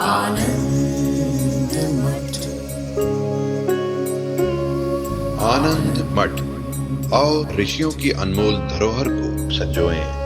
आनंद मठ। आनंद मठ और ऋषियों की अनमोल धरोहर को संजोएं।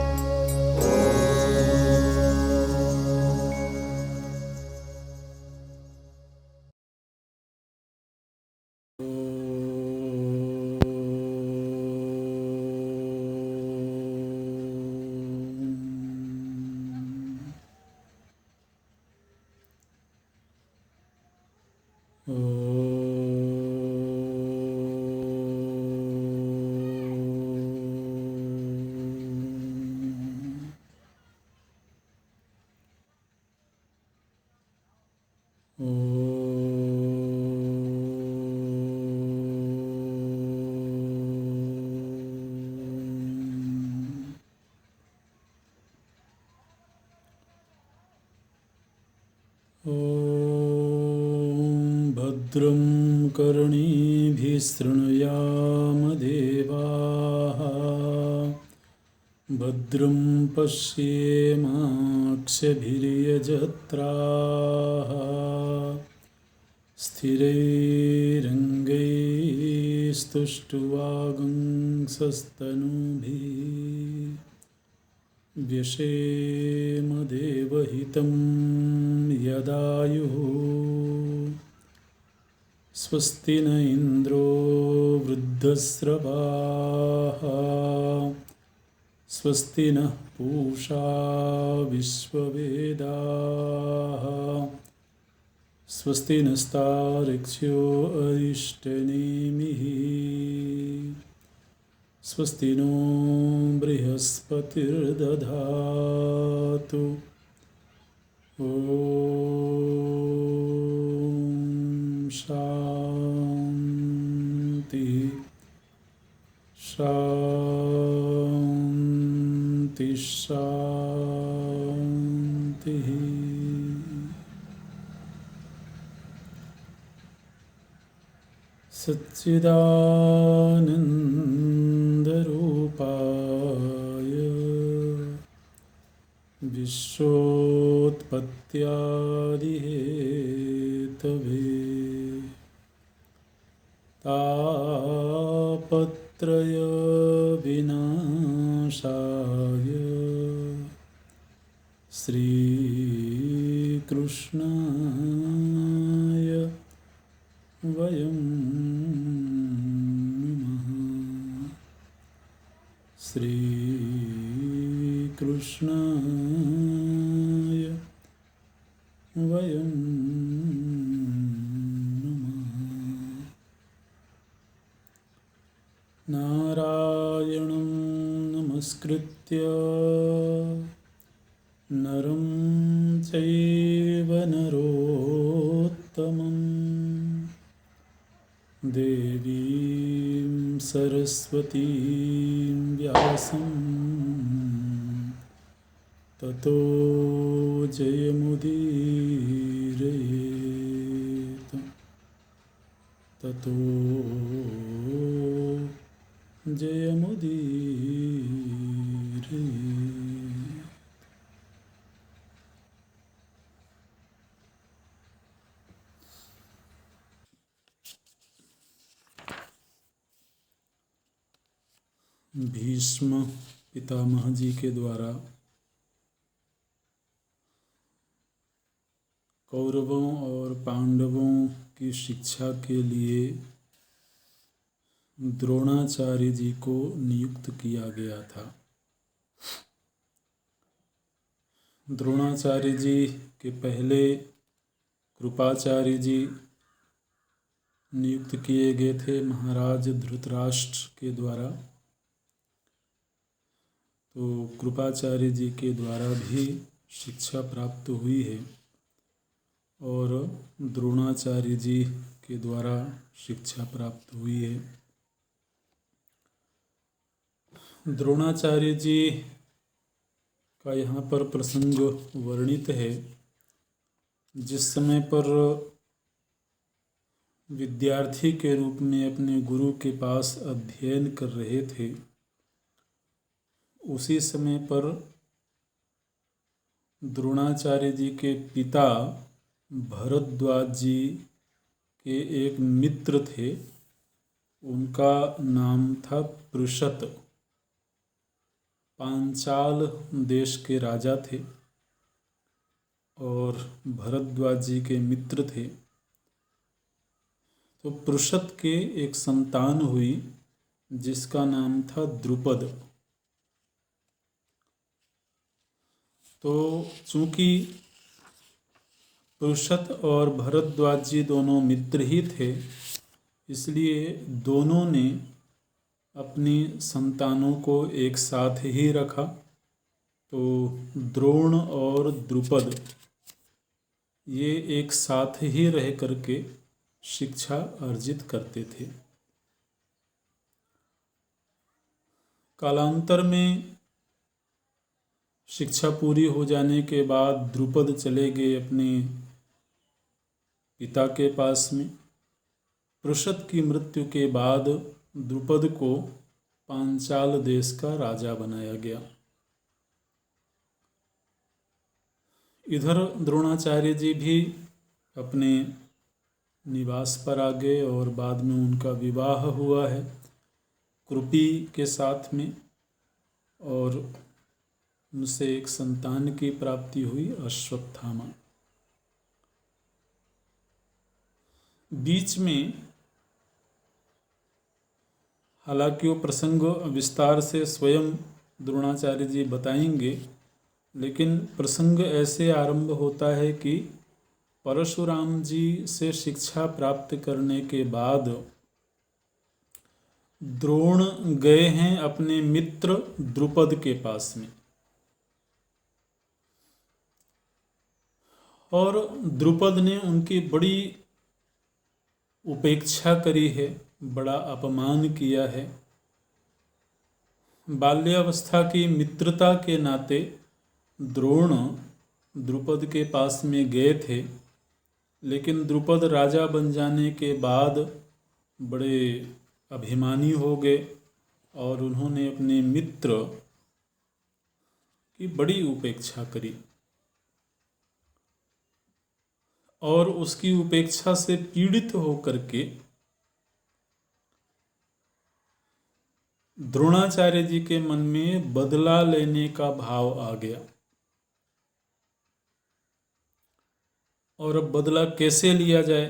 भद्रं कर्णेभिः शृणुयाम देवाः, भद्रं पश्येमाक्षभिर्यजत्राः, स्थिरैरङ्गैस्तुष्टुवागुंसस्तनूभिः व्यशेम देवहितं यदायुः। स्वस्ति न इन्द्रो वृद्धस्रवाः, स्वस्ति नः पूषा विश्ववेदाः, स्वस्ति नस्तार्क्ष्यो अरिष्टनेमिः, स्वस्ति नो बृहस्पतिर्दधातु। ॐ शान्ति शान्ति शान्तिः। सच्चिदानन्दरूपाय विश्वोत्पत्त्यादिहेतवे तापत्रयविनाशाय श्रीकृष्णाय वयं नमः। श्रीकृष्णाय वयं नमः। नारायणं नमस्कृत्य नरं चैव नरोत्तमं, देवीं सरस्वतीं व्यासं ततो जयमुदीरयेत्। ततो जयमुदीरयेत्। भीष्म पितामह जी के द्वारा कौरवों और पांडवों की शिक्षा के लिए द्रोणाचार्य जी को नियुक्त किया गया था। द्रोणाचार्य जी के पहले कृपाचार्य जी नियुक्त किए गए थे महाराज धृतराष्ट्र के द्वारा। तो कृपाचार्य जी के द्वारा भी शिक्षा प्राप्त हुई है और द्रोणाचार्य जी के द्वारा शिक्षा प्राप्त हुई है। द्रोणाचार्य जी का यहाँ पर प्रसंग वर्णित है। जिस समय पर विद्यार्थी के रूप में अपने गुरु के पास अध्ययन कर रहे थे, उसी समय पर द्रोणाचार्य जी के पिता भरद्वाज जी के एक मित्र थे, उनका नाम था पृषत। पांचाल देश के राजा थे और भरद्वाज जी के मित्र थे। तो पृषत के एक संतान हुई जिसका नाम था द्रुपद। तो चूंकि पृषत और भरद्वाज जी दोनों मित्र ही थे, इसलिए दोनों ने अपनी संतानों को एक साथ ही रखा। तो द्रोण और द्रुपद ये एक साथ ही रह करके शिक्षा अर्जित करते थे। कालांतर में शिक्षा पूरी हो जाने के बाद द्रुपद चले गए अपने पिता के पास में। पृषत की मृत्यु के बाद द्रुपद को पांचाल देश का राजा बनाया गया। इधर द्रोणाचार्य जी भी अपने निवास पर आ गए और बाद में उनका विवाह हुआ है कृपी के साथ में, और उनसे एक संतान की प्राप्ति हुई, अश्वत्थामा। बीच में हालांकि वो प्रसंग विस्तार से स्वयं द्रोणाचार्य जी बताएंगे, लेकिन प्रसंग ऐसे आरंभ होता है कि परशुराम जी से शिक्षा प्राप्त करने के बाद द्रोण गए हैं अपने मित्र द्रुपद के पास में, और द्रुपद ने उनकी बड़ी उपेक्षा करी है, बड़ा अपमान किया है। बाल्यावस्था की मित्रता के नाते द्रोण द्रुपद के पास में गए थे, लेकिन द्रुपद राजा बन जाने के बाद बड़े अभिमानी हो गए और उन्होंने अपने मित्र की बड़ी उपेक्षा करी, और उसकी उपेक्षा से पीड़ित होकर के द्रोणाचार्य जी के मन में बदला लेने का भाव आ गया। और अब बदला कैसे लिया जाए?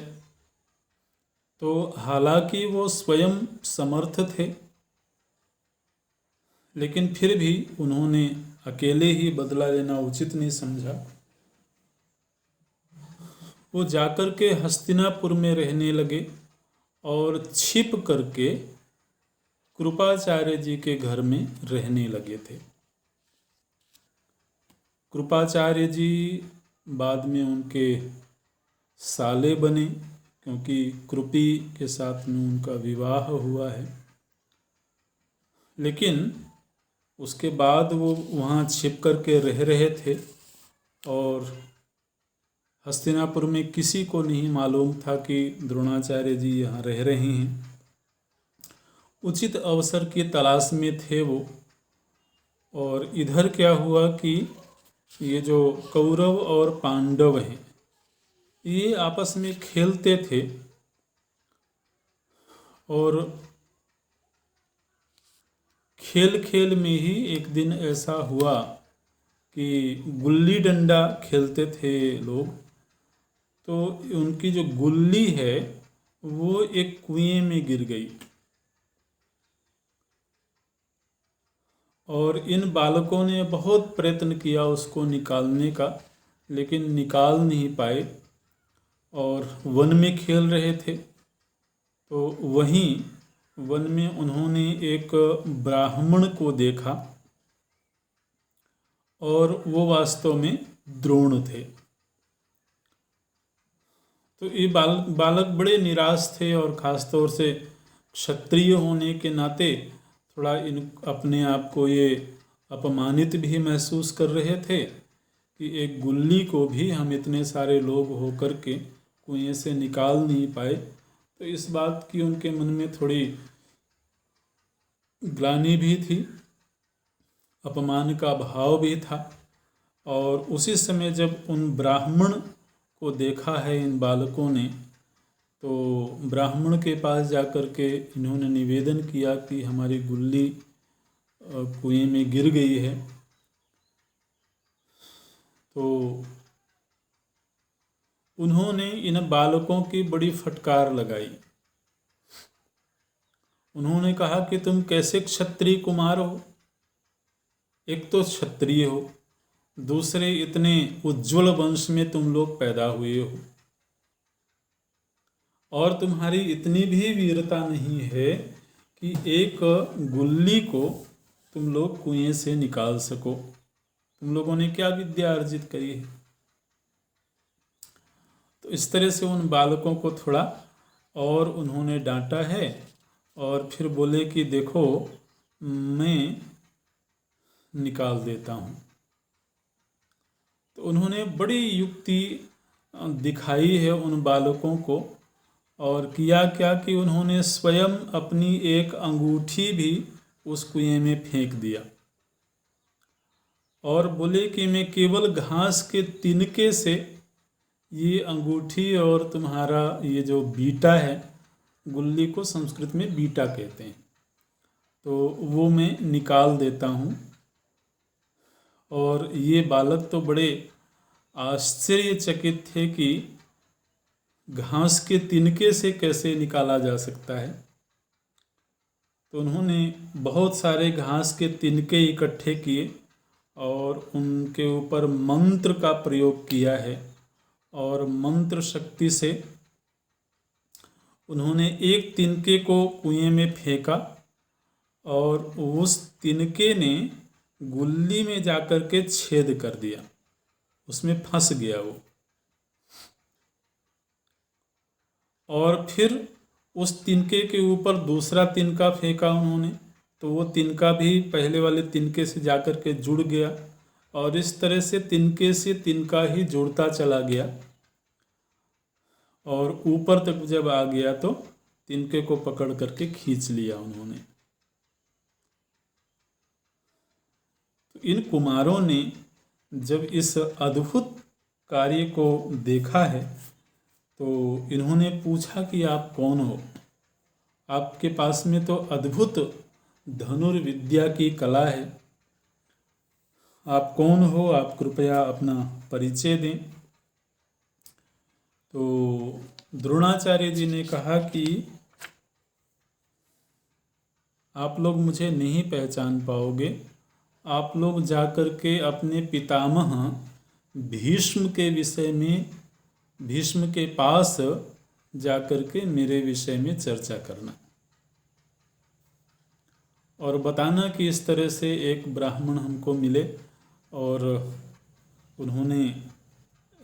तो हालांकि वो स्वयं समर्थ थे, लेकिन फिर भी उन्होंने अकेले ही बदला लेना उचित नहीं समझा। वो जाकर के हस्तिनापुर में रहने लगे और छिप करके कृपाचार्य जी के घर में रहने लगे थे। कृपाचार्य जी बाद में उनके साले बने, क्योंकि कृपी के साथ में उनका विवाह हुआ है। लेकिन उसके बाद वो वहाँ छिप करके रह रहे थे और हस्तिनापुर में किसी को नहीं मालूम था कि द्रोणाचार्य जी यहाँ रह रहे हैं। उचित अवसर की तलाश में थे वो। और इधर क्या हुआ कि ये जो कौरव और पांडव हैं, ये आपस में खेलते थे, और खेल खेल में ही एक दिन ऐसा हुआ कि गुल्ली डंडा खेलते थे लोग, तो उनकी जो गुल्ली है वो एक कुएं में गिर गई, और इन बालकों ने बहुत प्रयत्न किया उसको निकालने का, लेकिन निकाल नहीं पाए। और वन में खेल रहे थे, तो वहीं वन में उन्होंने एक ब्राह्मण को देखा, और वो वास्तव में द्रोण थे। तो ये बालक बड़े निराश थे, और ख़ासतौर से क्षत्रिय होने के नाते थोड़ा इन अपने आप को ये अपमानित भी महसूस कर रहे थे कि एक गुल्ली को भी हम इतने सारे लोग होकर के कुएं से निकाल नहीं पाए। तो इस बात की उनके मन में थोड़ी ग्लानि भी थी, अपमान का भाव भी था। और उसी समय जब उन ब्राह्मण को देखा है इन बालकों ने, तो ब्राह्मण के पास जाकर के इन्होंने निवेदन किया कि हमारी गुल्ली कुएं में गिर गई है। तो उन्होंने इन बालकों की बड़ी फटकार लगाई। उन्होंने कहा कि तुम कैसे क्षत्रिय कुमार हो? एक तो क्षत्रिय हो, दूसरे इतने उज्जवल वंश में तुम लोग पैदा हुए हो, और तुम्हारी इतनी भी वीरता नहीं है कि एक गुल्ली को तुम लोग कुएं से निकाल सको। तुम लोगों ने क्या विद्या अर्जित करी है? तो इस तरह से उन बालकों को थोड़ा और उन्होंने डांटा है, और फिर बोले कि देखो मैं निकाल देता हूँ। तो उन्होंने बड़ी युक्ति दिखाई है उन बालकों को, और किया क्या कि उन्होंने स्वयं अपनी एक अंगूठी भी उस कुएं में फेंक दिया, और बोले कि मैं केवल घास के तिनके से ये अंगूठी और तुम्हारा ये जो बीटा है, गुल्ली को संस्कृत में बीटा कहते हैं, तो वो मैं निकाल देता हूँ। और ये बालक तो बड़े आश्चर्यचकित थे कि घास के तिनके से कैसे निकाला जा सकता है। तो उन्होंने बहुत सारे घास के तिनके इकट्ठे किए और उनके ऊपर मंत्र का प्रयोग किया है, और मंत्र शक्ति से उन्होंने एक तिनके को कुएं में फेंका, और उस तिनके ने गुल्ली में जाकर के छेद कर दिया, उसमें फंस गया वो। और फिर उस तिनके के ऊपर दूसरा तिनका फेंका उन्होंने, तो वो तिनका भी पहले वाले तिनके से जाकर के जुड़ गया, और इस तरह से तिनके से तिनका ही जुड़ता चला गया, और ऊपर तक जब आ गया तो तिनके को पकड़ करके खींच लिया उन्होंने। तो इन कुमारों ने जब इस अद्भुत कार्य को देखा है, तो इन्होंने पूछा कि आप कौन हो? आपके पास में तो अद्भुत धनुर्विद्या की कला है, आप कौन हो? आप कृपया अपना परिचय दें। तो द्रोणाचार्य जी ने कहा कि आप लोग मुझे नहीं पहचान पाओगे, आप लोग जाकर के अपने पितामह भीष्म के विषय में, भीष्म के पास जाकर के मेरे विषय में चर्चा करना, और बताना कि इस तरह से एक ब्राह्मण हमको मिले और उन्होंने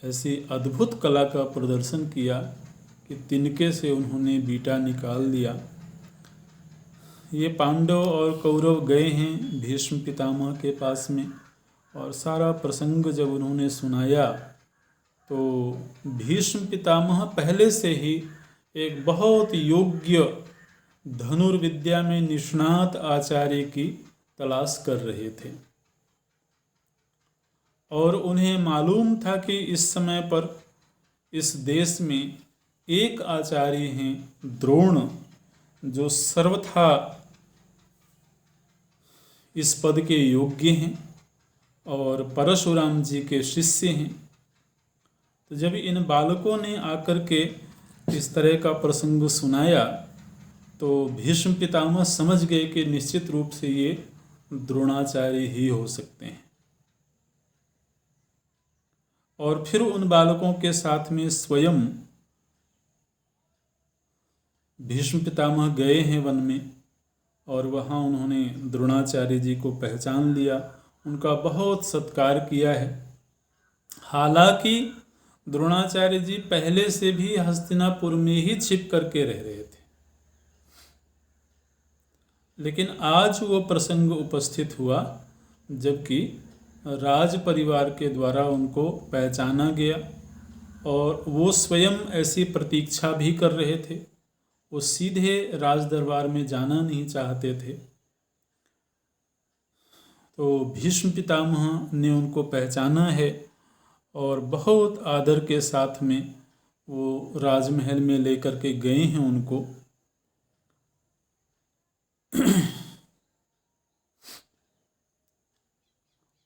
ऐसी अद्भुत कला का प्रदर्शन किया कि तिनके से उन्होंने बीटा निकाल दिया। ये पांडव और कौरव गए हैं भीष्म पितामह के पास में, और सारा प्रसंग जब उन्होंने सुनाया, तो भीष्म पितामह पहले से ही एक बहुत योग्य धनुर्विद्या में निष्णात आचार्य की तलाश कर रहे थे, और उन्हें मालूम था कि इस समय पर इस देश में एक आचार्य हैं द्रोण, जो सर्वथा इस पद के योग्य हैं और परशुराम जी के शिष्य हैं। तो जब इन बालकों ने आकर के इस तरह का प्रसंग सुनाया, तो भीष्म पितामह समझ गए कि निश्चित रूप से ये द्रोणाचार्य ही हो सकते हैं, और फिर उन बालकों के साथ में स्वयं भीष्म पितामह गए हैं वन में, और वहाँ उन्होंने द्रोणाचार्य जी को पहचान लिया, उनका बहुत सत्कार किया है। हालांकि द्रोणाचार्य जी पहले से भी हस्तिनापुर में ही छिप करके रह रहे थे, लेकिन आज वो प्रसंग उपस्थित हुआ जबकि राज परिवार के द्वारा उनको पहचाना गया, और वो स्वयं ऐसी प्रतीक्षा भी कर रहे थे। वो सीधे राज दरबार में जाना नहीं चाहते थे। तो भीष्म पितामह ने उनको पहचाना है, और बहुत आदर के साथ में वो राजमहल में लेकर के गए हैं उनको।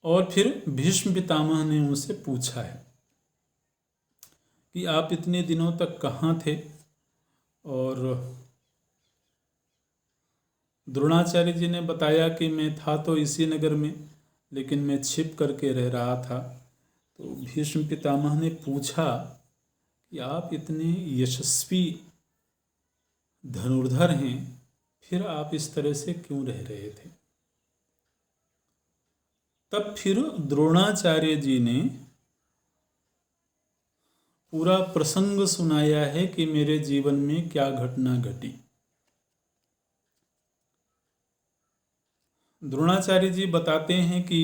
और फिर भीष्म पितामह ने उनसे पूछा है कि आप इतने दिनों तक कहाँ थे। और द्रोणाचार्य जी ने बताया कि मैं था तो इसी नगर में, लेकिन मैं छिप करके रह रहा था। तो भीष्म पितामह ने पूछा कि आप इतने यशस्वी धनुर्धर हैं, फिर आप इस तरह से क्यों रह रहे थे। तब फिर द्रोणाचार्य जी ने पूरा प्रसंग सुनाया है कि मेरे जीवन में क्या घटना घटी। द्रोणाचार्य जी बताते हैं कि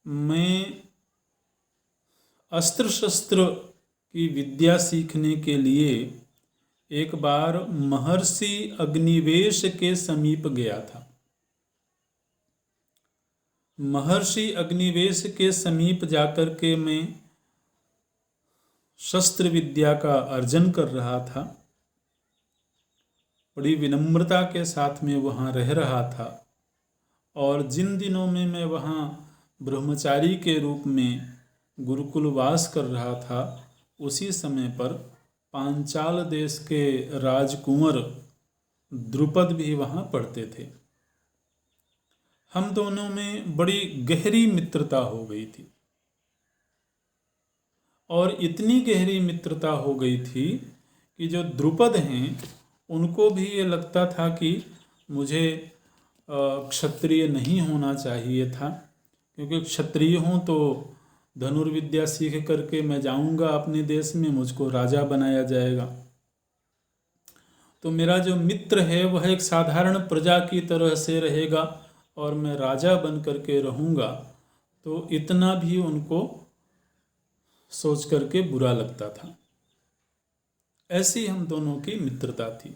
मैं अस्त्र शस्त्र की विद्या सीखने के लिए एक बार महर्षि अग्निवेश के समीप गया था। महर्षि अग्निवेश के समीप जाकर के मैं शस्त्र विद्या का अर्जन कर रहा था। बड़ी विनम्रता के साथ में वहाँ रह रहा था। और जिन दिनों में मैं वहाँ ब्रह्मचारी के रूप में गुरुकुल वास कर रहा था, उसी समय पर पांचाल देश के राजकुंवर द्रुपद भी वहाँ पढ़ते थे। हम दोनों में बड़ी गहरी मित्रता हो गई थी। और इतनी गहरी मित्रता हो गई थी कि जो द्रुपद हैं उनको भी ये लगता था कि मुझे क्षत्रिय नहीं होना चाहिए था, क्योंकि क्षत्रिय हूँ तो धनुर्विद्या सीख करके मैं जाऊँगा अपने देश में, मुझको राजा बनाया जाएगा। तो मेरा जो मित्र है वह एक साधारण प्रजा की तरह से रहेगा और मैं राजा बन करके रहूँगा। तो इतना भी उनको सोच करके बुरा लगता था। ऐसी हम दोनों की मित्रता थी।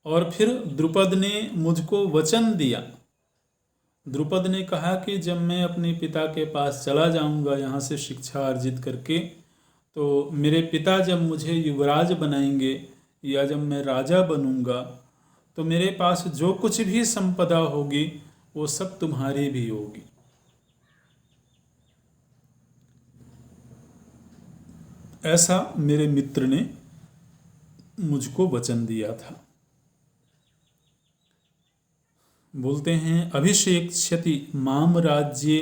और फिर द्रुपद ने मुझको वचन दिया। द्रुपद ने कहा कि जब मैं अपने पिता के पास चला जाऊंगा यहाँ से शिक्षा अर्जित करके, तो मेरे पिता जब मुझे युवराज बनाएंगे या जब मैं राजा बनूंगा, तो मेरे पास जो कुछ भी संपदा होगी वो सब तुम्हारी भी होगी। ऐसा मेरे मित्र ने मुझको वचन दिया था। बोलते हैं, अभिषेक्ष्यति माम राज्ये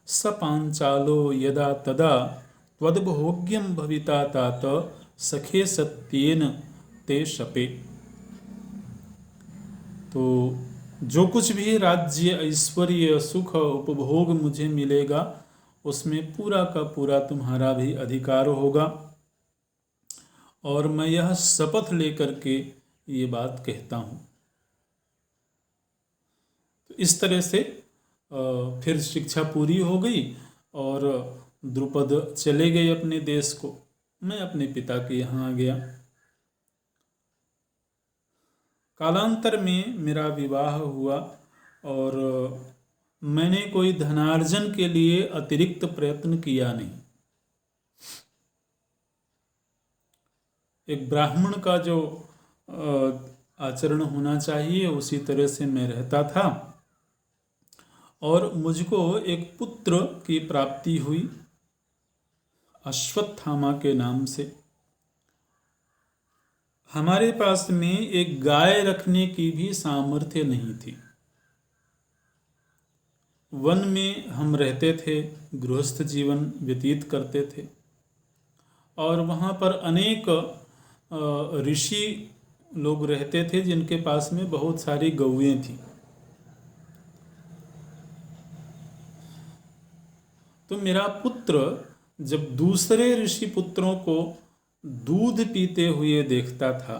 स पांचालो यदा तदा त्वद्भोग्यम भविता तात सखे सत्येन ते शपे। तो जो कुछ भी राज्य, ऐश्वर्य, सुख, उपभोग मुझे मिलेगा उसमें पूरा का पूरा तुम्हारा भी अधिकार होगा। और मैं यह शपथ लेकर के ये बात कहता हूँ। तो इस तरह से फिर शिक्षा पूरी हो गई और द्रुपद चले गए अपने देश को। मैं अपने पिता के यहाँ आ गया। कालांतर में मेरा विवाह हुआ और मैंने कोई धनार्जन के लिए अतिरिक्त प्रयत्न किया नहीं। एक ब्राह्मण का जो आचरण होना चाहिए उसी तरह से मैं रहता था। और मुझको एक पुत्र की प्राप्ति हुई अश्वत्थामा के नाम से। हमारे पास में एक गाय रखने की भी सामर्थ्य नहीं थी। वन में हम रहते थे, गृहस्थ जीवन व्यतीत करते थे और वहाँ पर अनेक ऋषि लोग रहते थे जिनके पास में बहुत सारी गौएं थी। तो मेरा पुत्र जब दूसरे ऋषि पुत्रों को दूध पीते हुए देखता था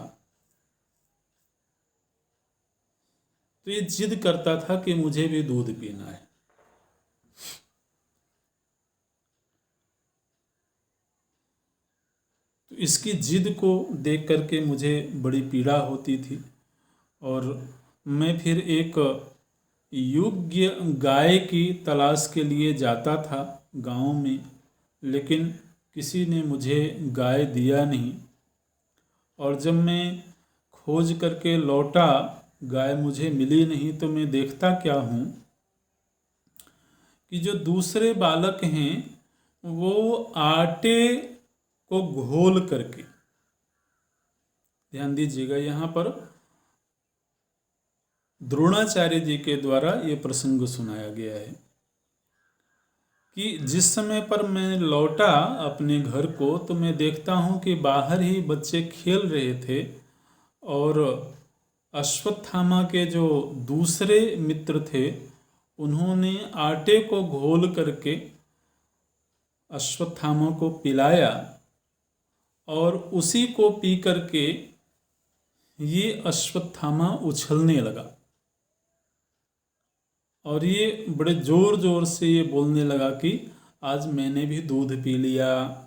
तो ये जिद करता था कि मुझे भी दूध पीना है। तो इसकी जिद को देख करके मुझे बड़ी पीड़ा होती थी और मैं फिर एक योग्य गाय की तलाश के लिए जाता था गांव में। लेकिन किसी ने मुझे गाय दिया नहीं। और जब मैं खोज करके लौटा, गाय मुझे मिली नहीं, तो मैं देखता क्या हूँ कि जो दूसरे बालक हैं वो आटे को घोल करके, ध्यान दीजिएगा, यहाँ पर द्रोणाचार्य जी के द्वारा ये प्रसंग सुनाया गया है कि जिस समय पर मैं लौटा अपने घर को, तो मैं देखता हूँ कि बाहर ही बच्चे खेल रहे थे और अश्वत्थामा के जो दूसरे मित्र थे उन्होंने आटे को घोल करके अश्वत्थामा को पिलाया और उसी को पी करके ये अश्वत्थामा उछलने लगा और ये बड़े जोर जोर से ये बोलने लगा कि आज मैंने भी दूध पी लिया।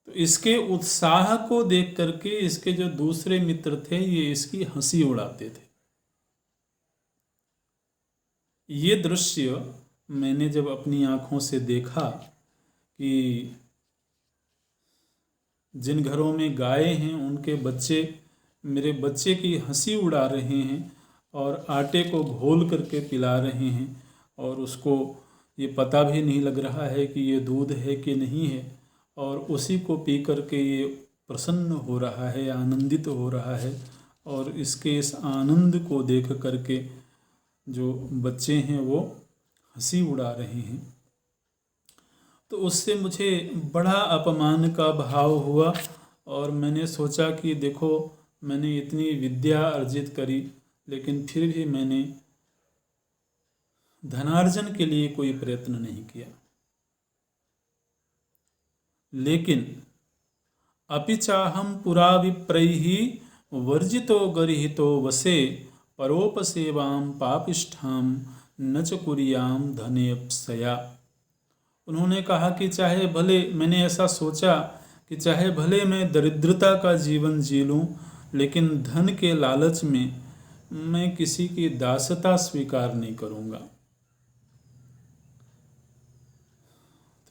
तो इसके उत्साह को देख करके इसके जो दूसरे मित्र थे ये इसकी हंसी उड़ाते थे। ये दृश्य मैंने जब अपनी आंखों से देखा कि जिन घरों में गाय हैं उनके बच्चे मेरे बच्चे की हंसी उड़ा रहे हैं और आटे को घोल करके पिला रहे हैं और उसको ये पता भी नहीं लग रहा है कि ये दूध है कि नहीं है, और उसी को पी करके ये प्रसन्न हो रहा है, आनंदित हो रहा है। और इसके इस आनंद को देख करके जो बच्चे हैं वो हंसी उड़ा रहे हैं। तो उससे मुझे बड़ा अपमान का भाव हुआ और मैंने सोचा कि देखो, मैंने इतनी विद्या अर्जित करी लेकिन फिर भी मैंने धनार्जन के लिए कोई प्रयत्न नहीं किया। लेकिन अपि चाहम पुरा विप्रैः वर्जितो गरिहितो वसे परोपसेवाम पापिष्ठाम न च कुर्याम धनेप्सया। उन्होंने कहा कि चाहे भले, मैंने ऐसा सोचा कि चाहे भले मैं दरिद्रता का जीवन जी लूँ, लेकिन धन के लालच में मैं किसी की दासता स्वीकार नहीं करूँगा।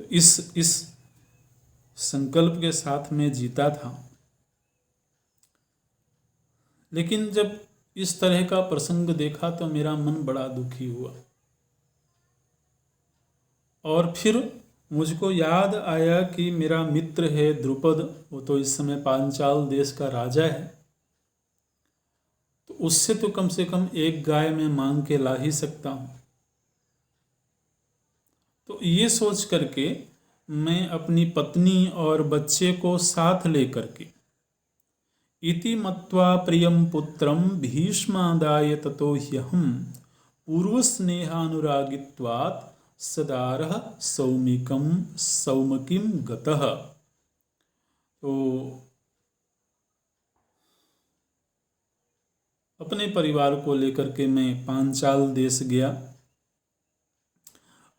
तो इस संकल्प के साथ मैं जीता था। लेकिन जब इस तरह का प्रसंग देखा तो मेरा मन बड़ा दुखी हुआ और फिर मुझको याद आया कि मेरा मित्र है द्रुपद, वो तो इस समय पांचाल देश का राजा है, तो उससे तो कम से कम एक गाय मैं मांग के ला ही सकता हूँ। तो ये सोच करके मैं अपनी पत्नी और बच्चे को साथ लेकर के इति मत्वा प्रियम पुत्रम भीष्मादाय ततो ह्यहं पूर्वस्नेहानुरागित्वात् सदारः सौमकिं गतः। तो अपने परिवार को लेकर के मैं पांचाल देश गया।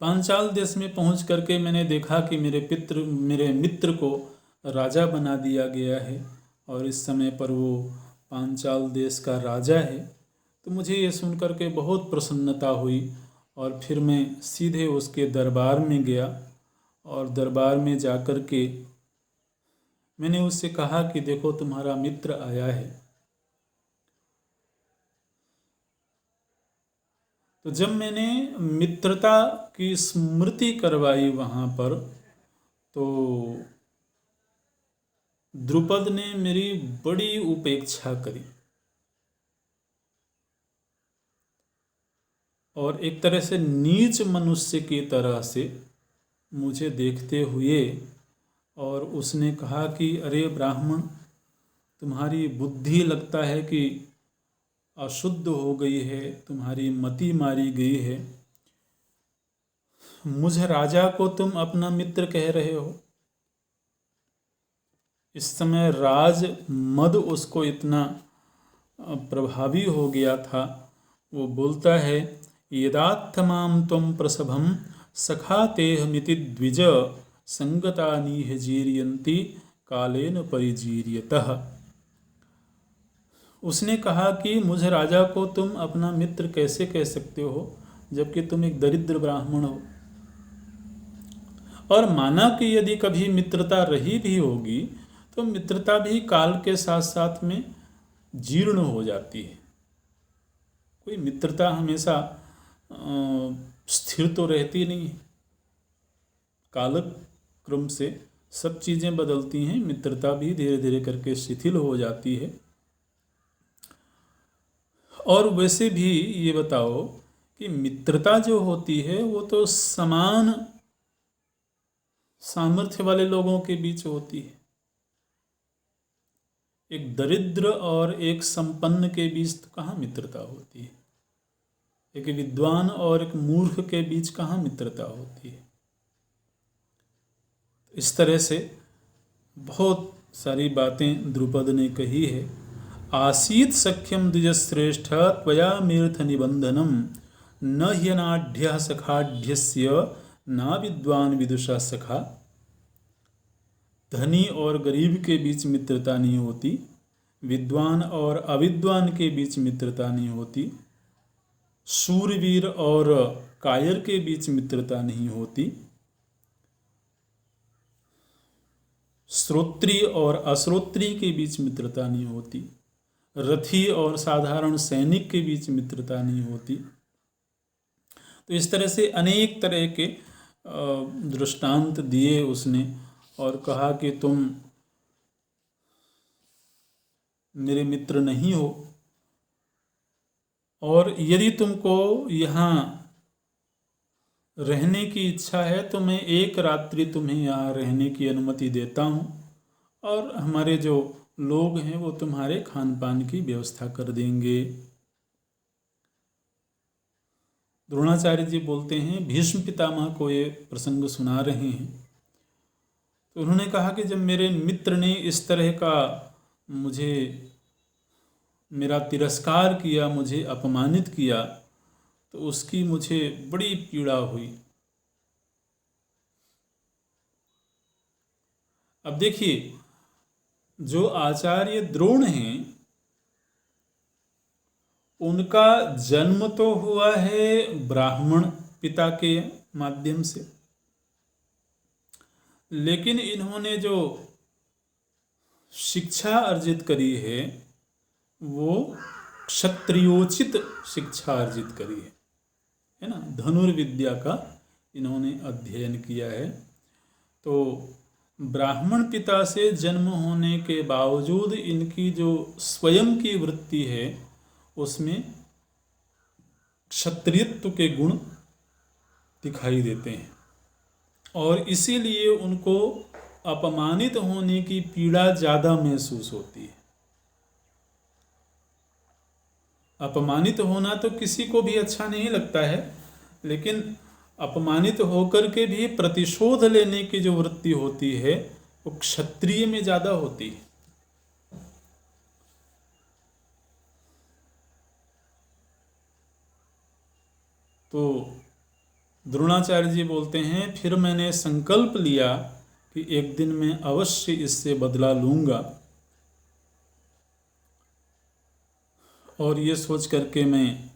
पांचाल देश में पहुंच करके मैंने देखा कि मेरे मित्र को राजा बना दिया गया है और इस समय पर वो पांचाल देश का राजा है। तो मुझे ये सुन करके बहुत प्रसन्नता हुई और फिर मैं सीधे उसके दरबार में गया और दरबार में जाकर के मैंने उससे कहा कि देखो, तुम्हारा मित्र आया है। तो जब मैंने मित्रता की स्मृति करवाई वहाँ पर, तो द्रुपद ने मेरी बड़ी उपेक्षा करी और एक तरह से नीच मनुष्य की तरह से मुझे देखते हुए, और उसने कहा कि अरे ब्राह्मण, तुम्हारी बुद्धि लगता है कि अशुद्ध हो गई है, तुम्हारी मति मारी गई है। मुझ राजा को तुम अपना मित्र कह रहे हो। इस समय राज मद उसको इतना प्रभावी हो गया था। वो बोलता है, यदात्थमां त्वं प्रसभं सखा तेहमिति द्विज संगतानीह जीर्यन्ति कालेन परिजीर्यतः। उसने कहा कि मुझ राजा को तुम अपना मित्र कैसे कह सकते हो जबकि तुम एक दरिद्र ब्राह्मण हो। और माना कि यदि कभी मित्रता रही भी होगी तो मित्रता भी काल के साथ साथ में जीर्ण हो जाती है। कोई मित्रता हमेशा स्थिर तो रहती नहीं है, कालक्रम से सब चीज़ें बदलती हैं, मित्रता भी धीरे धीरे करके शिथिल हो जाती है। और वैसे भी ये बताओ कि मित्रता जो होती है वो तो समान सामर्थ्य वाले लोगों के बीच होती है। एक दरिद्र और एक संपन्न के बीच तो कहाँ मित्रता होती है, एक विद्वान और एक मूर्ख के बीच कहाँ मित्रता होती है। इस तरह से बहुत सारी बातें द्रुपद ने कही है। आसीत सख्यम द्विजश्रेष्ठ त्वया मेर्थ निबंधनम न ह्यनाढ्य सखाढ्यस्य ना विद्वान विदुषा सखा। धनी और गरीब के बीच मित्रता नहीं होती, विद्वान और अविद्वान के बीच मित्रता नहीं होती, शूरवीर और कायर के बीच मित्रता नहीं होती, श्रोत्री और अश्रोत्री के बीच मित्रता नहीं होती, रथी और साधारण सैनिक के बीच मित्रता नहीं होती। तो इस तरह से अनेक तरह के दृष्टांत दिए उसने और कहा कि तुम मेरे मित्र नहीं हो, और यदि तुमको यहाँ रहने की इच्छा है तो मैं एक रात्रि तुम्हें यहाँ रहने की अनुमति देता हूँ, और हमारे जो लोग हैं वो तुम्हारे खान पान की व्यवस्था कर देंगे। द्रोणाचार्य जी बोलते हैं, भीष्म पितामह को ये प्रसंग सुना रहे हैं, तो उन्होंने कहा कि जब मेरे मित्र ने इस तरह का मुझे मेरा तिरस्कार किया, मुझे अपमानित किया, तो उसकी मुझे बड़ी पीड़ा हुई। अब देखिए, जो आचार्य द्रोण हैं उनका जन्म तो हुआ है ब्राह्मण पिता के माध्यम से, लेकिन इन्होंने जो शिक्षा अर्जित करी है वो क्षत्रियोचित शिक्षा अर्जित करी है ना। धनुर्विद्या का इन्होंने अध्ययन किया है। तो ब्राह्मण पिता से जन्म होने के बावजूद इनकी जो स्वयं की वृत्ति है उसमें क्षत्रियत्व के गुण दिखाई देते हैं, और इसीलिए उनको अपमानित होने की पीड़ा ज़्यादा महसूस होती है। अपमानित होना तो किसी को भी अच्छा नहीं लगता है, लेकिन अपमानित होकर के भी प्रतिशोध लेने की जो वृत्ति होती है वो क्षत्रिय में ज़्यादा होती है। तो द्रोणाचार्य जी बोलते हैं, फिर मैंने संकल्प लिया कि एक दिन मैं अवश्य इससे बदला लूँगा, और ये सोच करके मैं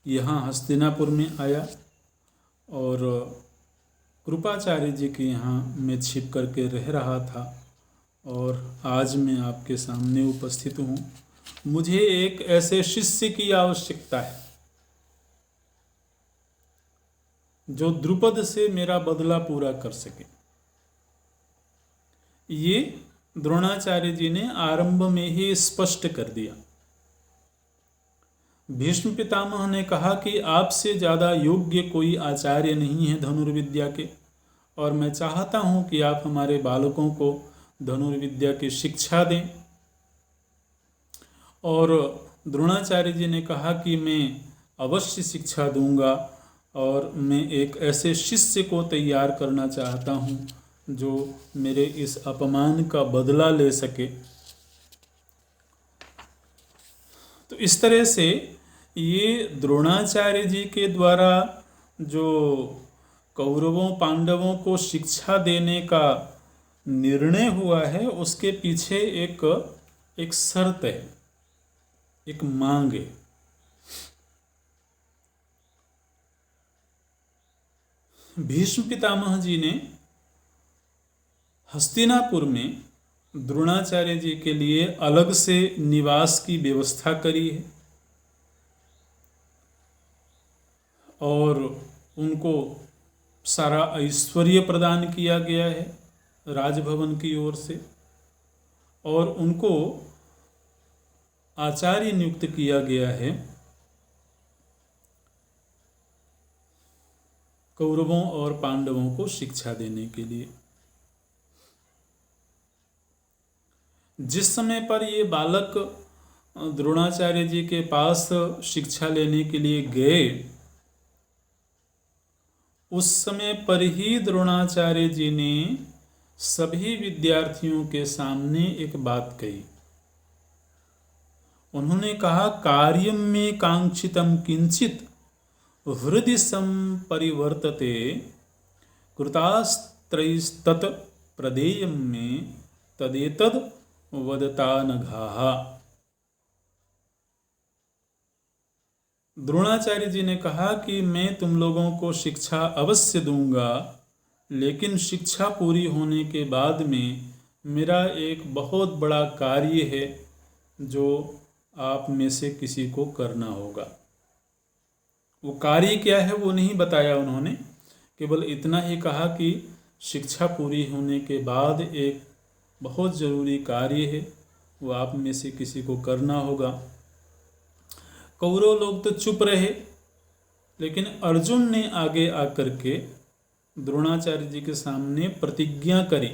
यहाँ हस्तिनापुर में आया और कृपाचार्य जी के यहाँ मैं छिप करके रह रहा था, और आज मैं आपके सामने उपस्थित हूँ। मुझे एक ऐसे शिष्य की आवश्यकता है जो द्रुपद से मेरा बदला पूरा कर सके। ये द्रोणाचार्य जी ने आरंभ में ही स्पष्ट कर दिया। भीष्म पितामह ने कहा कि आपसे ज़्यादा योग्य कोई आचार्य नहीं है धनुर्विद्या के, और मैं चाहता हूँ कि आप हमारे बालकों को धनुर्विद्या की शिक्षा दें। और द्रोणाचार्य जी ने कहा कि मैं अवश्य शिक्षा दूंगा, और मैं एक ऐसे शिष्य को तैयार करना चाहता हूँ जो मेरे इस अपमान का बदला ले सके। तो इस तरह से ये द्रोणाचार्य जी के द्वारा जो कौरवों पांडवों को शिक्षा देने का निर्णय हुआ है उसके पीछे एक शर्त है, एक मांग है। भीष्म पितामह जी ने हस्तिनापुर में द्रोणाचार्य जी के लिए अलग से निवास की व्यवस्था करी है और उनको सारा ऐश्वर्य प्रदान किया गया है राजभवन की ओर से, और उनको आचार्य नियुक्त किया गया है कौरवों और पांडवों को शिक्षा देने के लिए। जिस समय पर ये बालक द्रोणाचार्य जी के पास शिक्षा लेने के लिए गए, उस समय पर ही द्रोणाचार्य जी ने सभी विद्यार्थियों के सामने एक बात कही। उन्होंने कहा, कार्यम में कांक्षितम किंचित हृदि संपरिवर्तते कृतास्त्रैस्तत् प्रदेयम में तदेतद वदता नघाः। द्रोणाचार्य जी ने कहा कि मैं तुम लोगों को शिक्षा अवश्य दूंगा, लेकिन शिक्षा पूरी होने के बाद में मेरा एक बहुत बड़ा कार्य है जो आप में से किसी को करना होगा। वो कार्य क्या है वो नहीं बताया उन्होंने, केवल इतना ही कहा कि शिक्षा पूरी होने के बाद एक बहुत ज़रूरी कार्य है, वो आप में से किसी को करना होगा। कौरव लोग तो चुप रहे, लेकिन अर्जुन ने आगे आकर के द्रोणाचार्य जी के सामने प्रतिज्ञा करी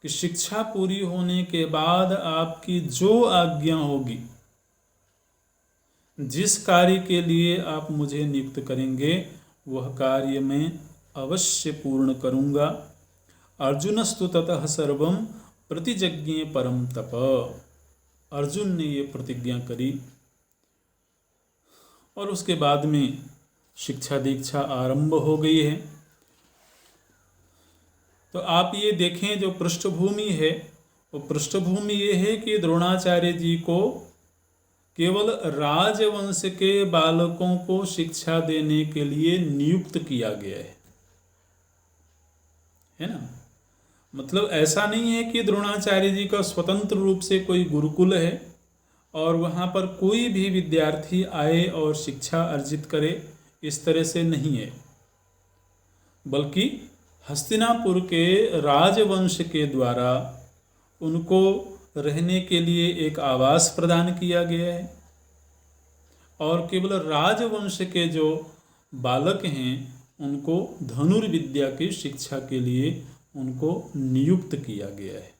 कि शिक्षा पूरी होने के बाद आपकी जो आज्ञा होगी, जिस कार्य के लिए आप मुझे नियुक्त करेंगे, वह कार्य मैं अवश्य पूर्ण करूंगा। अर्जुनस्तु ततः सर्वं प्रतिजज्ञे परम तप। अर्जुन ने ये प्रतिज्ञा करी और उसके बाद में शिक्षा दीक्षा आरंभ हो गई है। तो आप ये देखें, जो पृष्ठभूमि है वो पृष्ठभूमि ये है कि द्रोणाचार्य जी को केवल राजवंश के बालकों को शिक्षा देने के लिए नियुक्त किया गया है ना। मतलब ऐसा नहीं है कि द्रोणाचार्य जी का स्वतंत्र रूप से कोई गुरुकुल है और वहाँ पर कोई भी विद्यार्थी आए और शिक्षा अर्जित करे, इस तरह से नहीं है। बल्कि हस्तिनापुर के राजवंश के द्वारा उनको रहने के लिए एक आवास प्रदान किया गया है और केवल राजवंश के जो बालक हैं उनको धनुर्विद्या की शिक्षा के लिए उनको नियुक्त किया गया है।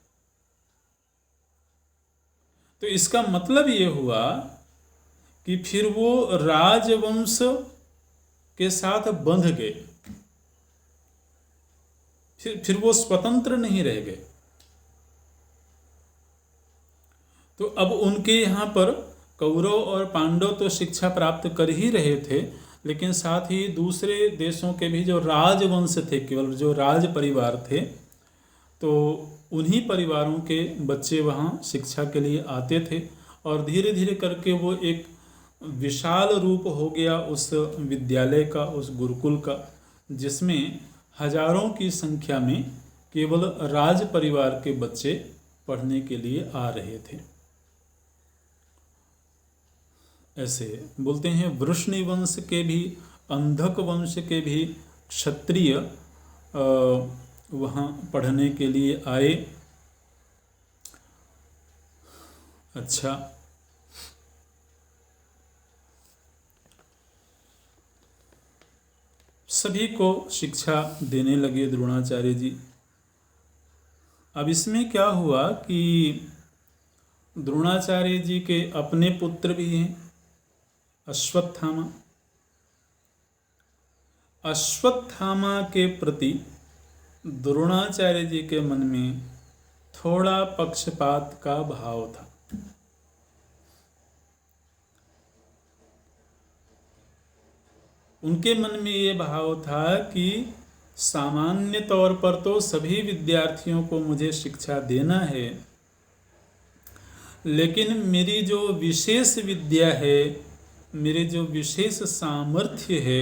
तो इसका मतलब ये हुआ कि फिर वो राजवंश के साथ बंध गए, फिर वो स्वतंत्र नहीं रह गए। तो अब उनके यहाँ पर कौरव और पांडव तो शिक्षा प्राप्त कर ही रहे थे, लेकिन साथ ही दूसरे देशों के भी जो राजवंश थे, केवल जो राज परिवार थे, तो उन्हीं परिवारों के बच्चे वहाँ शिक्षा के लिए आते थे और धीरे धीरे करके वो एक विशाल रूप हो गया उस विद्यालय का, उस गुरुकुल का, जिसमें हजारों की संख्या में केवल राज परिवार के बच्चे पढ़ने के लिए आ रहे थे। ऐसे बोलते हैं वृष्णि वंश के भी, अंधक वंश के भी क्षत्रिय वहाँ पढ़ने के लिए आए। अच्छा, सभी को शिक्षा देने लगे द्रोणाचार्य जी। अब इसमें क्या हुआ कि द्रोणाचार्य जी के अपने पुत्र भी हैं, अश्वत्थामा। अश्वत्थामा के प्रति द्रोणाचार्य जी के मन में थोड़ा पक्षपात का भाव था। उनके मन में ये भाव था कि सामान्य तौर पर तो सभी विद्यार्थियों को मुझे शिक्षा देना है, लेकिन मेरी जो विशेष विद्या है, मेरे जो विशेष सामर्थ्य है,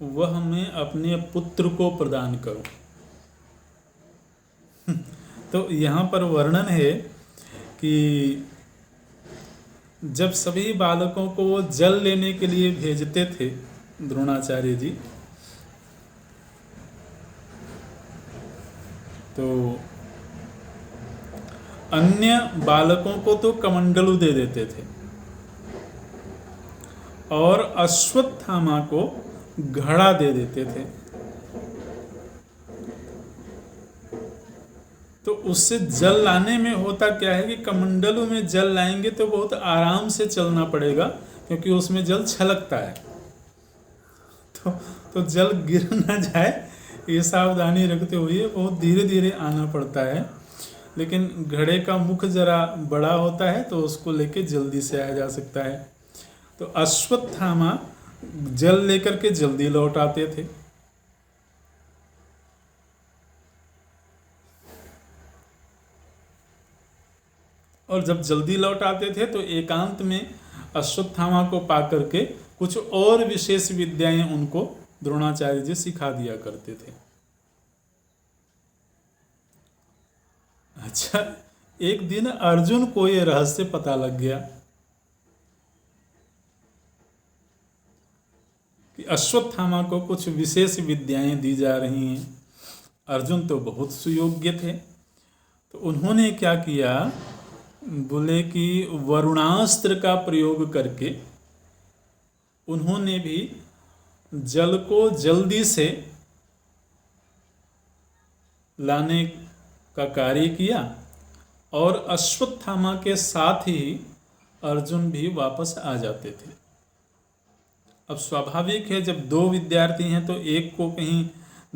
वह मैं अपने पुत्र को प्रदान करूं। तो यहाँ पर वर्णन है कि जब सभी बालकों को वो जल लेने के लिए भेजते थे द्रोणाचार्य जी, तो अन्य बालकों को तो कमंडलू दे देते थे और अश्वत्थामा को घड़ा दे देते थे। तो उससे जल लाने में होता क्या है कि कमंडलू में जल लाएंगे तो बहुत आराम से चलना पड़ेगा, क्योंकि उसमें जल छलकता है। तो जल गिर ना जाए ये सावधानी रखते हुए बहुत धीरे धीरे आना पड़ता है। लेकिन घड़े का मुख जरा बड़ा होता है तो उसको लेके जल्दी से आया जा सकता है। तो अश्वत्थामा जल लेकर के जल्दी लौट आते थे। और जब जल्दी लौट आते थे तो एकांत में अश्वत्थामा को पाकर के कुछ और विशेष विद्याएं उनको द्रोणाचार्य जी सिखा दिया करते थे। अच्छा, एक दिन अर्जुन को यह रहस्य पता लग गया कि अश्वत्थामा को कुछ विशेष विद्याएं दी जा रही हैं। अर्जुन तो बहुत सुयोग्य थे, तो उन्होंने क्या किया, बोले कि वरुणास्त्र का प्रयोग करके उन्होंने भी जल को जल्दी से लाने का कार्य किया और अश्वत्थामा के साथ ही अर्जुन भी वापस आ जाते थे। अब स्वाभाविक है, जब दो विद्यार्थी हैं तो एक को कहीं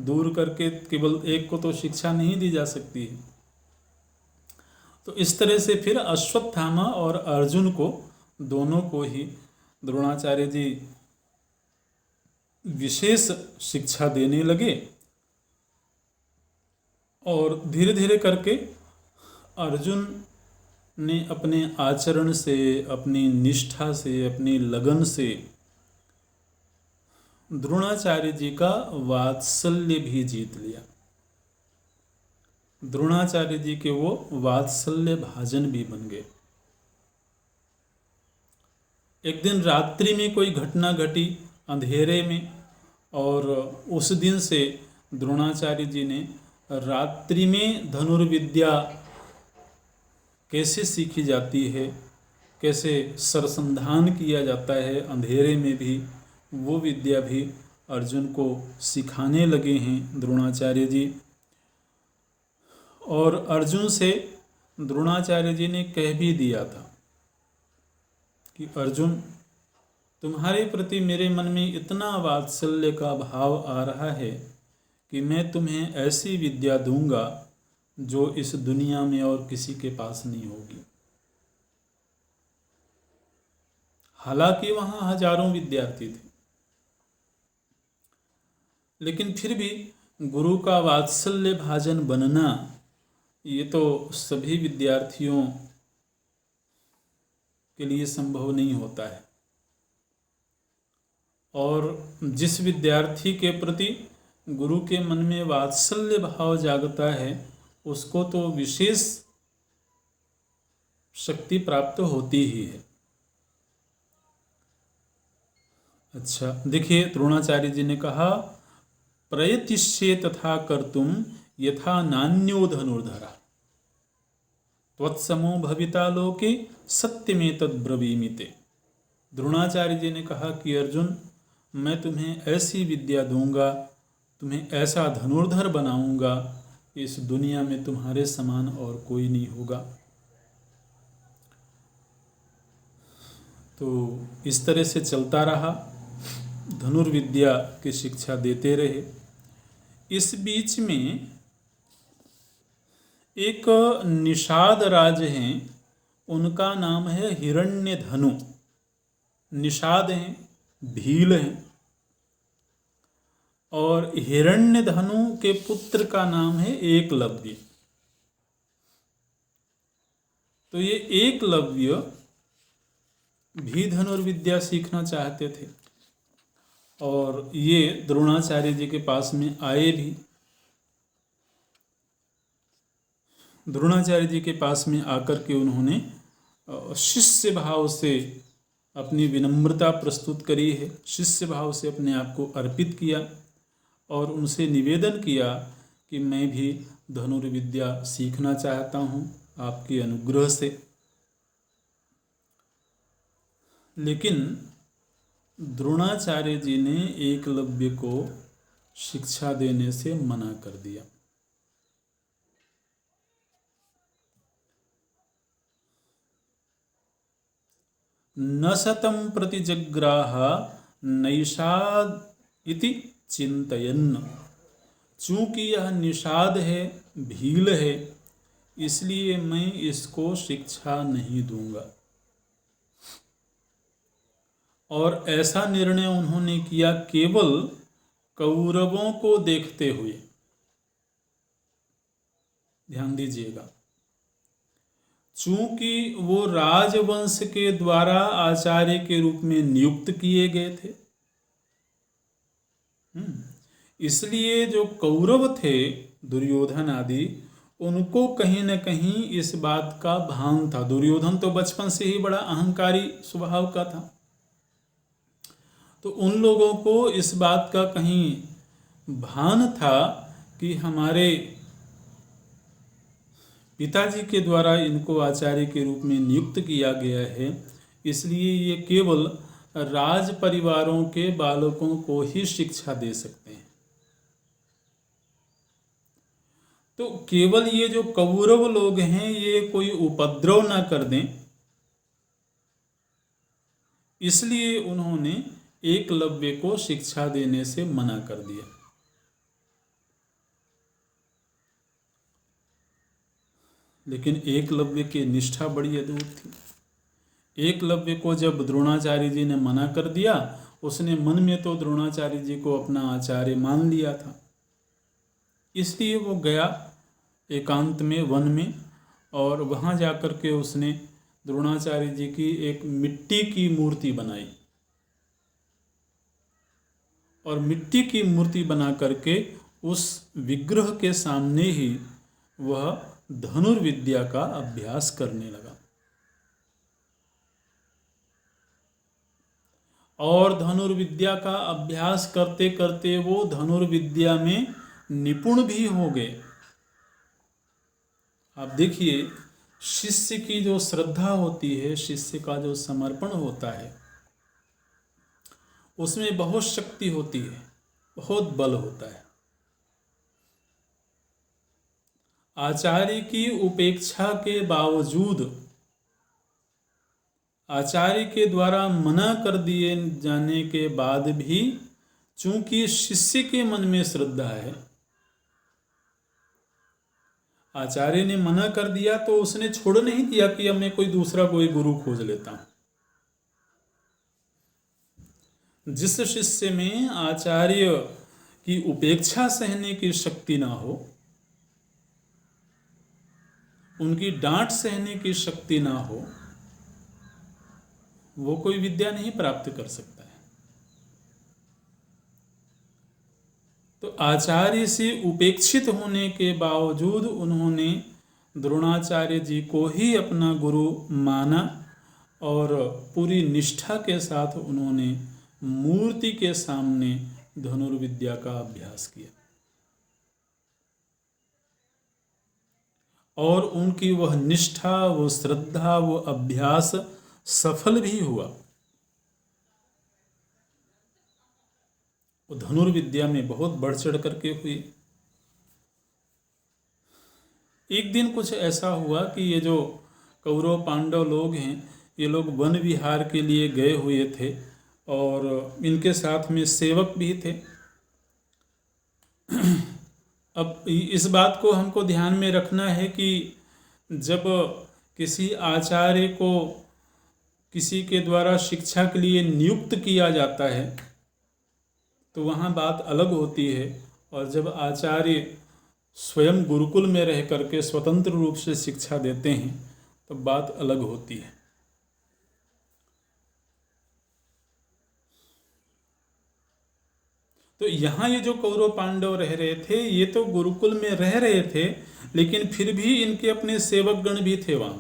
दूर करके केवल एक को तो शिक्षा नहीं दी जा सकती है। तो इस तरह से फिर अश्वत्थामा और अर्जुन को दोनों को ही द्रोणाचार्य जी विशेष शिक्षा देने लगे और धीरे धीरे करके अर्जुन ने अपने आचरण से, अपनी निष्ठा से, अपनी लगन से द्रोणाचार्य जी का वात्सल्य भी जीत लिया। द्रोणाचार्य जी के वो वात्सल्य भाजन भी बन गए। एक दिन रात्रि में कोई घटना घटी अंधेरे में, और उस दिन से द्रोणाचार्य जी ने रात्रि में धनुर्विद्या कैसे सीखी जाती है, कैसे सरसंधान किया जाता है अंधेरे में भी, वो विद्या भी अर्जुन को सिखाने लगे हैं द्रोणाचार्य जी। और अर्जुन से द्रोणाचार्य जी ने कह भी दिया था कि अर्जुन, तुम्हारे प्रति मेरे मन में इतना वात्सल्य का भाव आ रहा है कि मैं तुम्हें ऐसी विद्या दूंगा जो इस दुनिया में और किसी के पास नहीं होगी। हालांकि वहां हजारों विद्यार्थी थे, लेकिन फिर भी गुरु का वात्सल्य भाजन बनना ये तो सभी विद्यार्थियों के लिए संभव नहीं होता है। और जिस विद्यार्थी के प्रति गुरु के मन में वात्सल्य भाव जागता है उसको तो विशेष शक्ति प्राप्त होती ही है। अच्छा देखिए, द्रोणाचार्य जी ने कहा, प्रयतिष्ये तथा कर्तुम यथा नान्यो धनुर्धरा त्वत्समो भविता लोके सत्यमेतद् ब्रवीमिते। द्रोणाचार्य जी ने कहा कि अर्जुन, मैं तुम्हें ऐसी विद्या दूंगा, तुम्हें ऐसा धनुर्धर बनाऊंगा, इस दुनिया में तुम्हारे समान और कोई नहीं होगा। तो इस तरह से चलता रहा, धनुर्विद्या की शिक्षा देते रहे। इस बीच में एक निषाद राज हैं, उनका नाम है हिरण्यधनु। निषाद हैं, भील हैं, और हिरण्यधनु के पुत्र का नाम है एकलव्य। तो ये एकलव्य भी धनुर्विद्या सीखना चाहते थे और ये द्रोणाचार्य जी के पास में आए भी। द्रोणाचार्य जी के पास में आकर के उन्होंने शिष्य भाव से अपनी विनम्रता प्रस्तुत करी है, शिष्य भाव से अपने आप को अर्पित किया और उनसे निवेदन किया कि मैं भी धनुर्विद्या सीखना चाहता हूँ आपके अनुग्रह से। लेकिन द्रोणाचार्य जी ने एकलव्य को शिक्षा देने से मना कर दिया। न शतं प्रतिजग्राह नैषाद इति चिंतयन्। चूंकि यह निषाद है, भील है, इसलिए मैं इसको शिक्षा नहीं दूंगा। और ऐसा निर्णय उन्होंने किया केवल कौरवों को देखते हुए। ध्यान दीजिएगा, चूंकि वो राजवंश के द्वारा आचार्य के रूप में नियुक्त किए गए थे, इसलिए जो कौरव थे दुर्योधन आदि, उनको कहीं न कहीं इस बात का भान था। दुर्योधन तो बचपन से ही बड़ा अहंकारी स्वभाव का था, तो उन लोगों को इस बात का कहीं भान था कि हमारे पिताजी के द्वारा इनको आचार्य के रूप में नियुक्त किया गया है, इसलिए ये केवल राज परिवारों के बालकों को ही शिक्षा दे सकते हैं। तो केवल ये जो कौरव लोग हैं ये कोई उपद्रव ना कर दें, इसलिए उन्होंने एकलव्य को शिक्षा देने से मना कर दिया। लेकिन एकलव्य की निष्ठा बड़ी अद्भुत थी। एकलव्य को जब द्रोणाचार्य जी ने मना कर दिया, उसने मन में तो द्रोणाचार्य जी को अपना आचार्य मान लिया था, इसलिए वो गया एकांत में वन में, और वहाँ जाकर के उसने द्रोणाचार्य जी की एक मिट्टी की मूर्ति बनाई और मिट्टी की मूर्ति बना करके उस विग्रह के सामने ही वह धनुर्विद्या का अभ्यास करने लगा। और धनुर्विद्या का अभ्यास करते करते वो धनुर्विद्या में निपुण भी हो गए। आप देखिए, शिष्य की जो श्रद्धा होती है, शिष्य का जो समर्पण होता है, उसमें बहुत शक्ति होती है, बहुत बल होता है। आचार्य की उपेक्षा के बावजूद, आचार्य के द्वारा मना कर दिए जाने के बाद भी, चूंकि शिष्य के मन में श्रद्धा है, आचार्य ने मना कर दिया तो उसने छोड़ नहीं दिया कि अब मैं कोई दूसरा कोई गुरु खोज लेता हूं। जिस शिष्य में आचार्य की उपेक्षा सहने की शक्ति ना हो, उनकी डांट सहने की शक्ति ना हो, वो कोई विद्या नहीं प्राप्त कर सकता है। तो आचार्य से उपेक्षित होने के बावजूद उन्होंने द्रोणाचार्य जी को ही अपना गुरु माना और पूरी निष्ठा के साथ उन्होंने मूर्ति के सामने धनुर्विद्या का अभ्यास किया। और उनकी वह निष्ठा, वो श्रद्धा, वो अभ्यास सफल भी हुआ। वो धनुर्विद्या में बहुत बढ़ चढ़ करके हुई। एक दिन कुछ ऐसा हुआ कि ये जो कौरव पांडव लोग हैं, ये लोग वन विहार के लिए गए हुए थे और इनके साथ में सेवक भी थे। अब इस बात को हमको ध्यान में रखना है कि जब किसी आचार्य को किसी के द्वारा शिक्षा के लिए नियुक्त किया जाता है तो वहाँ बात अलग होती है, और जब आचार्य स्वयं गुरुकुल में रह करके स्वतंत्र रूप से शिक्षा देते हैं तो बात अलग होती है। तो यहाँ ये जो कौरव पांडव रह रहे थे, ये तो गुरुकुल में रह रहे थे, लेकिन फिर भी इनके अपने सेवक गण भी थे वहां।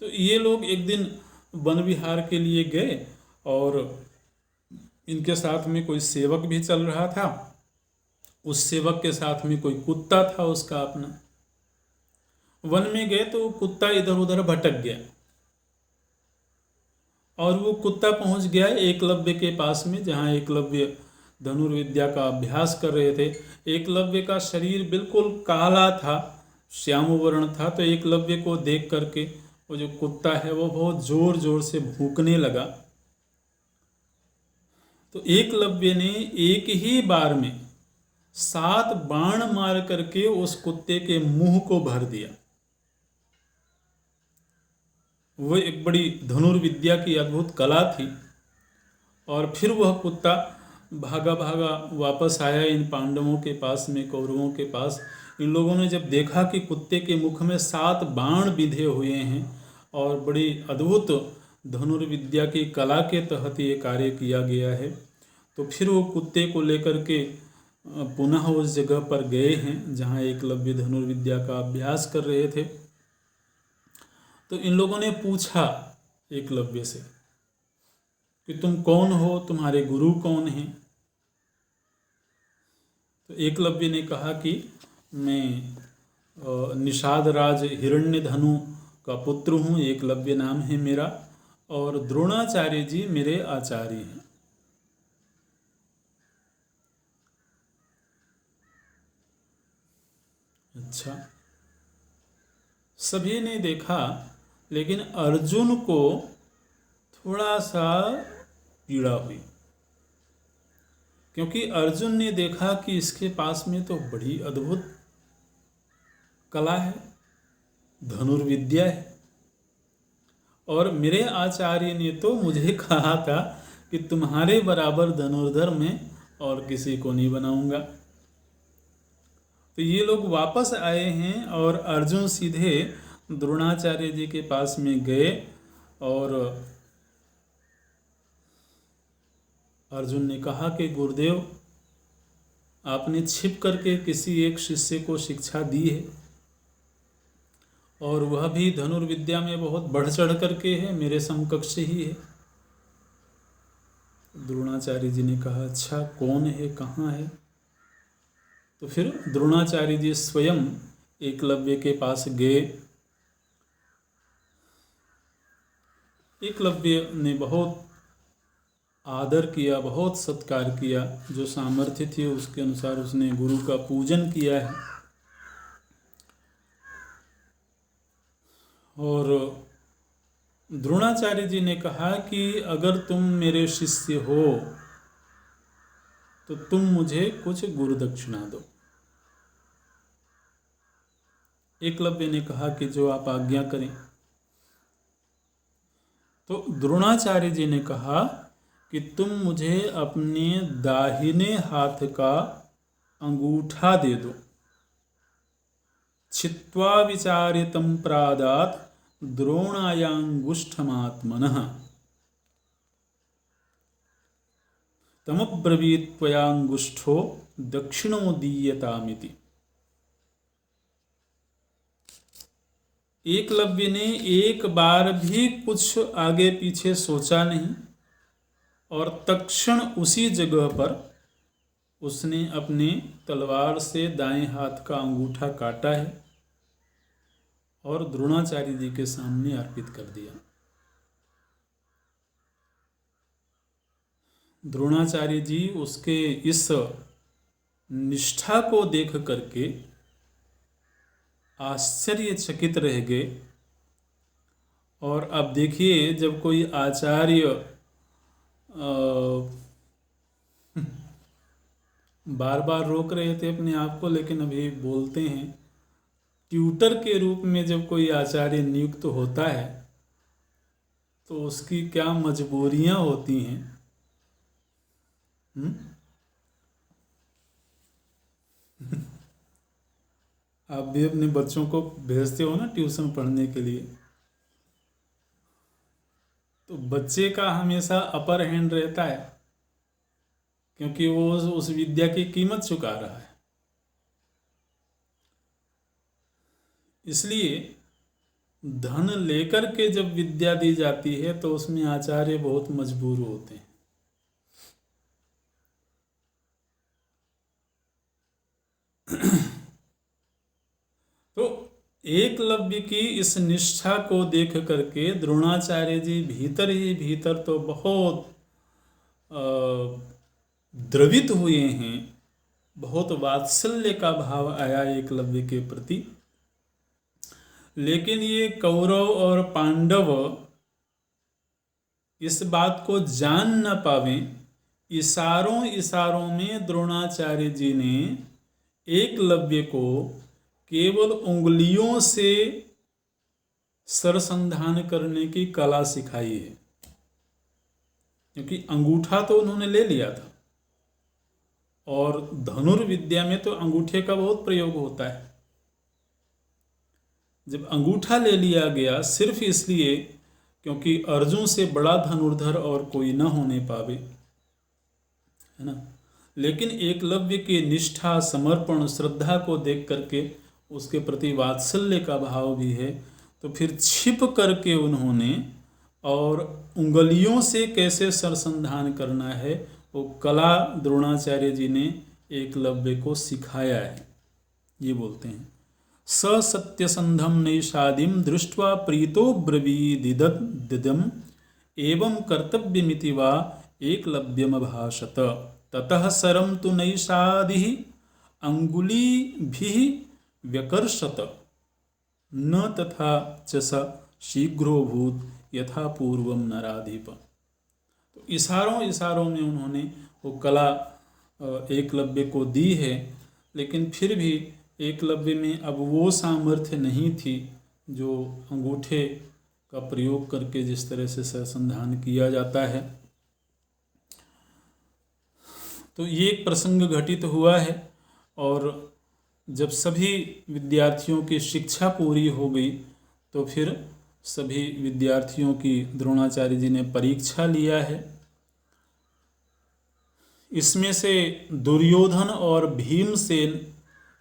तो ये लोग एक दिन वन विहार के लिए गए और इनके साथ में कोई सेवक भी चल रहा था। उस सेवक के साथ में कोई कुत्ता था उसका अपना। वन में गए तो कुत्ता इधर उधर भटक गया और वो कुत्ता पहुंच गया एकलव्य के पास में, जहां एकलव्य धनुर्विद्या का अभ्यास कर रहे थे। एकलव्य का शरीर बिल्कुल काला था, श्याम वर्ण था। तो एकलव्य को देख करके वो जो कुत्ता है वो बहुत जोर जोर से भूंकने लगा। तो एकलव्य ने एक ही बार में 7 बाण मार करके उस कुत्ते के मुंह को भर दिया। वो एक बड़ी धनुर्विद्या की अद्भुत कला थी। और फिर वह कुत्ता भागा भागा वापस आया इन पांडवों के पास में, कौरवों के पास। इन लोगों ने जब देखा कि कुत्ते के मुख में 7 बाण बिंधे हुए हैं और बड़ी अद्भुत धनुर्विद्या की कला के तहत ये कार्य किया गया है, तो फिर वो कुत्ते को लेकर के पुनः उस जगह पर गए हैं जहाँ एकलव्य धनुर्विद्या का अभ्यास कर रहे थे। तो इन लोगों ने पूछा एकलव्य से कि तुम कौन हो, तुम्हारे गुरु कौन हैं? तो एकलव्य ने कहा कि मैं निषाद राज हिरण्यधनु का पुत्र हूँ, एकलव्य नाम है मेरा, और द्रोणाचार्य जी मेरे आचार्य हैं। अच्छा, सभी ने देखा, लेकिन अर्जुन को थोड़ा सा पीड़ा हुई, क्योंकि अर्जुन ने देखा कि इसके पास में तो बड़ी अद्भुत कला है, धनुर्विद्या है, और मेरे आचार्य ने तो मुझे कहा था कि तुम्हारे बराबर धनुर्धर मैं और किसी को नहीं बनाऊंगा। तो ये लोग वापस आए हैं और अर्जुन सीधे द्रोणाचार्य जी के पास में गए और अर्जुन ने कहा कि गुरुदेव, आपने छिप करके किसी एक शिष्य को शिक्षा दी है और वह भी धनुर्विद्या में बहुत बढ़ चढ़ करके है, मेरे समकक्ष ही है। द्रोणाचार्य जी ने कहा, अच्छा कौन है, कहाँ है? तो फिर द्रोणाचार्य जी स्वयं एकलव्य के पास गए। एकलव्य ने बहुत आदर किया, बहुत सत्कार किया, जो सामर्थ्य थी उसके अनुसार उसने गुरु का पूजन किया है। और द्रोणाचार्य जी ने कहा कि अगर तुम मेरे शिष्य हो तो तुम मुझे कुछ गुरु दक्षिणा दो। एकलव्य ने कहा कि जो आप आज्ञा करें। तो द्रोणाचार्य जी ने कहा कि तुम मुझे अपने दाहिने हाथ का अंगूठा दे दो। छित्त्वा विचार्यतं प्रादात् द्रोणायांगुष्ठमात्मनः तमब्रवीत् त्वयांगुष्ठो दक्षिणो दीयतामिति। एकलव्य ने एक बार भी कुछ आगे पीछे सोचा नहीं और तत्क्षण उसी जगह पर उसने अपने तलवार से दाएं हाथ का अंगूठा काटा है और द्रोणाचार्य जी के सामने अर्पित कर दिया। द्रोणाचार्य जी उसके इस निष्ठा को देख करके आश्चर्यचकित रह गए। और अब देखिए, जब कोई आचार्य बार बार रोक रहे थे अपने आप को, लेकिन अभी बोलते हैं, ट्यूटर के रूप में जब कोई आचार्य नियुक्त होता है तो उसकी क्या मजबूरियां होती हैं। आप भी अपने बच्चों को भेजते हो ना ट्यूशन पढ़ने के लिए, तो बच्चे का हमेशा अपर हैंड रहता है, क्योंकि वो उस विद्या की कीमत चुका रहा है। इसलिए धन लेकर के जब विद्या दी जाती है तो उसमें आचार्य बहुत मजबूर होते हैं। तो एकलव्य की इस निष्ठा को देख करके द्रोणाचार्य जी भीतर ही भीतर तो बहुत द्रवित हुए हैं, बहुत वात्सल्य का भाव आया एकलव्य के प्रति। लेकिन ये कौरव और पांडव इस बात को जान न पावे, इशारों इशारों में द्रोणाचार्य जी ने एकलव्य को केवल उंगलियों से सरसंधान करने की कला सिखाई है, क्योंकि अंगूठा तो उन्होंने ले लिया था, और धनुर्विद्या में तो अंगूठे का बहुत प्रयोग होता है। जब अंगूठा ले लिया गया सिर्फ इसलिए क्योंकि अर्जुन से बड़ा धनुर्धर और कोई न होने पावे, है ना। लेकिन एकलव्य की निष्ठा, समर्पण, श्रद्धा को देख करके उसके प्रति वात्सल्य का भाव भी है, तो फिर छिप करके उन्होंने और उंगलियों से कैसे सरसंधान करना है वो कला द्रोणाचार्य जी ने एकलव्य को सिखाया है। ये बोलते हैं, स सत्यसंधम नैषादिम दृष्ट्वा प्रीतो ब्रवीदिदम् एवं कर्तव्यमिति वा एकलव्यमभाषत ततः सरम तु नैषादिः अंगुलीभिः व्यकर्षत न तथा च स शीघ्रोभूत यथा पूर्वम नराधिप। तो इशारों इशारों में उन्होंने वो कला एकलव्य को दी है, लेकिन फिर भी एकलव्य में अब वो सामर्थ्य नहीं थी जो अंगूठे का प्रयोग करके जिस तरह से सरसंधान किया जाता है। तो ये एक प्रसंग घटित हुआ है, और जब सभी विद्यार्थियों की शिक्षा पूरी हो गई तो फिर सभी विद्यार्थियों की द्रोणाचार्य जी ने परीक्षा लिया है। इसमें से दुर्योधन और भीमसेन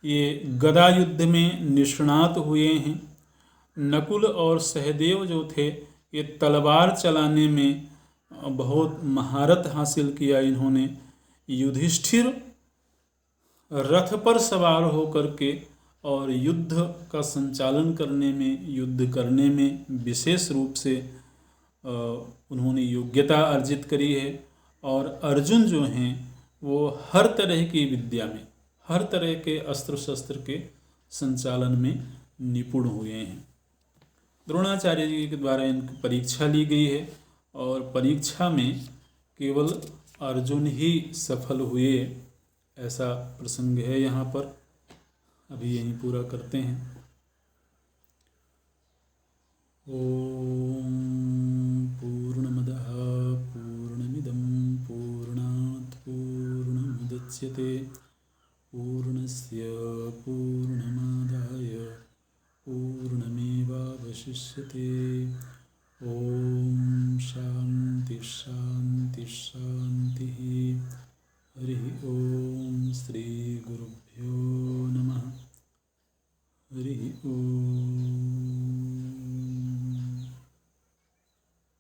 ये गदा युद्ध में निष्णात हुए हैं। नकुल और सहदेव जो थे ये तलवार चलाने में बहुत महारत हासिल किया इन्होंने। युधिष्ठिर रथ पर सवार होकर के और युद्ध का संचालन करने में, युद्ध करने में विशेष रूप से उन्होंने योग्यता अर्जित करी है। और अर्जुन जो हैं वो हर तरह की विद्या में, हर तरह के अस्त्र शस्त्र के संचालन में निपुण हुए हैं। द्रोणाचार्य जी के द्वारा इनकी परीक्षा ली गई है, और परीक्षा में केवल अर्जुन ही सफल हुए, ऐसा प्रसंग है यहाँ पर। अभी यहीं पूरा करते हैं। ओम पूर्णमदः पूर्णमिदं पूर्णात् पूर्णमुदच्यते पूर्णस्य पूर्णमादाय पूर्णमेवावशिष्यते। ओम शांति शांति शांति।